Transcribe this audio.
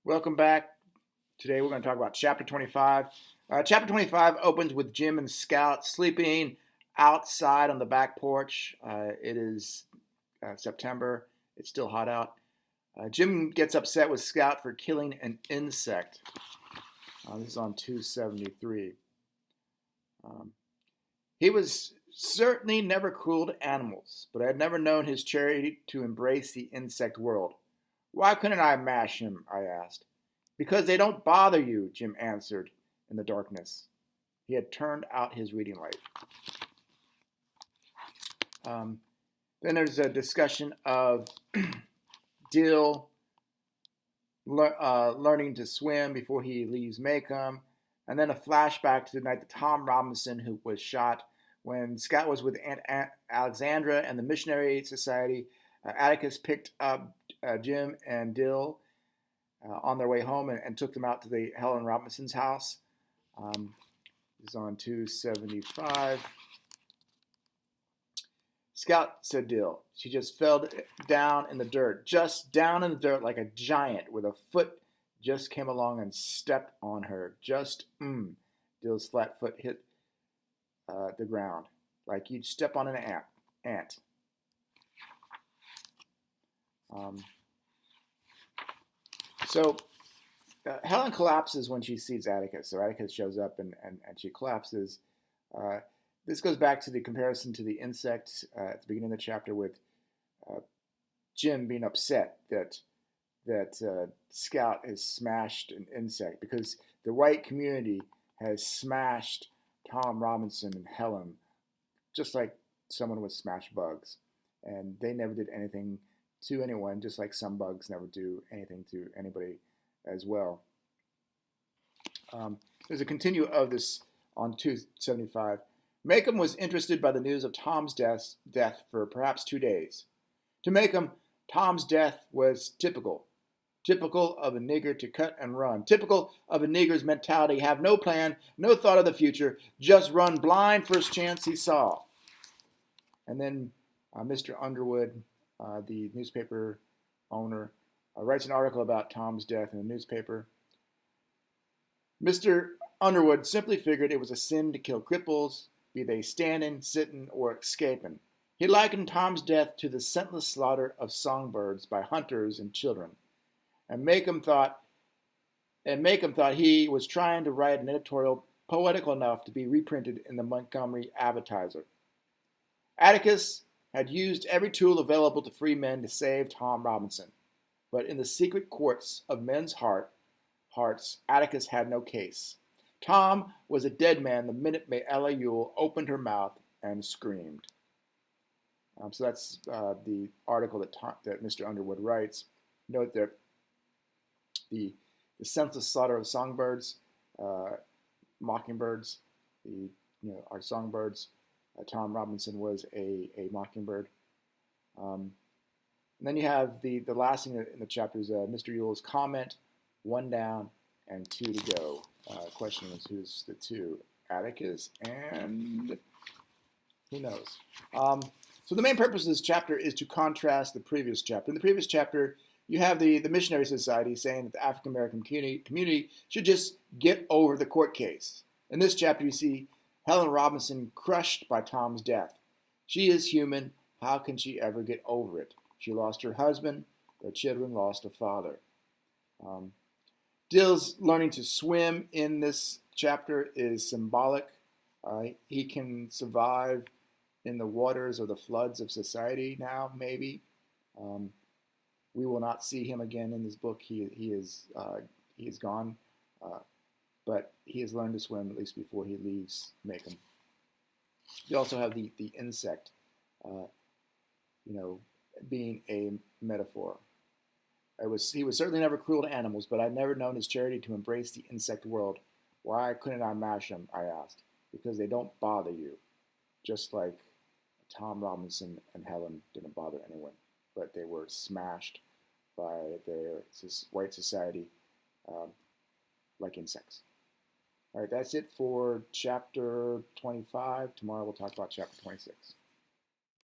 Welcome back. Today we're going to talk about Chapter 25. Chapter 25 opens with Jim and Scout sleeping outside on the back porch. It is September. It's still hot out. Jim gets upset with Scout for killing an insect. This is on 273. He was certainly never cruel to animals, but I had never known his charity to embrace the insect world. Why couldn't I mash him? I asked. Because they don't bother you, Jim answered in the darkness. He had turned out his reading light. Then there's a discussion of Dill learning to swim before he leaves Macomb, and then a flashback to the night that Tom Robinson, who was shot when Scott was with Aunt Alexandra and the Missionary Society. Atticus picked up Jim and Dill on their way home and took them out to the Helen Robinson's house. This is on 275. Scout, said Dill. She just fell down in the dirt, just down in the dirt like a giant with a foot just came along and stepped on her. Dill's flat foot hit the ground like you'd step on an ant. So Helen collapses when she sees Atticus. So Atticus shows up and she collapses. This goes back to the comparison to the insect at the beginning of the chapter with Jim being upset that Scout has smashed an insect because the white community has smashed Tom Robinson and Helen just like someone would smash bugs. And they never did anything to anyone, just like some bugs never do anything to anybody as well. There's a continue of this on 275. Macomb was interested by the news of Tom's death for perhaps 2 days. To Macomb, Tom's death was typical of a nigger to cut and run, typical of a nigger's mentality, have no plan, no thought of the future, just run blind first chance he saw. And then Mr. Underwood, the newspaper owner, writes an article about Tom's death in the newspaper. Mr. Underwood simply figured it was a sin to kill cripples, be they standing, sitting, or escaping. He likened Tom's death to the senseless slaughter of songbirds by hunters and children. And Macomb thought he was trying to write an editorial poetical enough to be reprinted in the Montgomery Advertiser. Atticus had used every tool available to free men to save Tom Robinson. But in the secret courts of men's hearts, Atticus had no case. Tom was a dead man the minute Ella Ewell opened her mouth and screamed. So that's the article that Mr. Underwood writes. Note that the senseless slaughter of songbirds, mockingbirds, our songbirds. Tom Robinson was a mockingbird. And then you have the last thing in the chapter is Mr. Ewell's comment, 1 down and 2 to go. Question is, who's the 2? Atticus and who knows? So the main purpose of this chapter is to contrast the previous chapter. In the previous chapter, you have the Missionary Society saying that the African American community should just get over the court case. In this chapter, you see Helen Robinson crushed by Tom's death. She is human. How can she ever get over it? She lost her husband. Their children lost a father. Dill's learning to swim in this chapter is symbolic. He can survive in the waters or the floods of society now, maybe. We will not see him again in this book. He is gone. But he has learned to swim, at least before he leaves Macomb. You also have the insect, being a metaphor. He was certainly never cruel to animals, but I'd never known his charity to embrace the insect world. Why couldn't I mash him? I asked. Because they don't bother you, just like Tom Robinson and Helen didn't bother anyone, but they were smashed by their white society like insects. All right, that's it for chapter 25. Tomorrow we'll talk about chapter 26.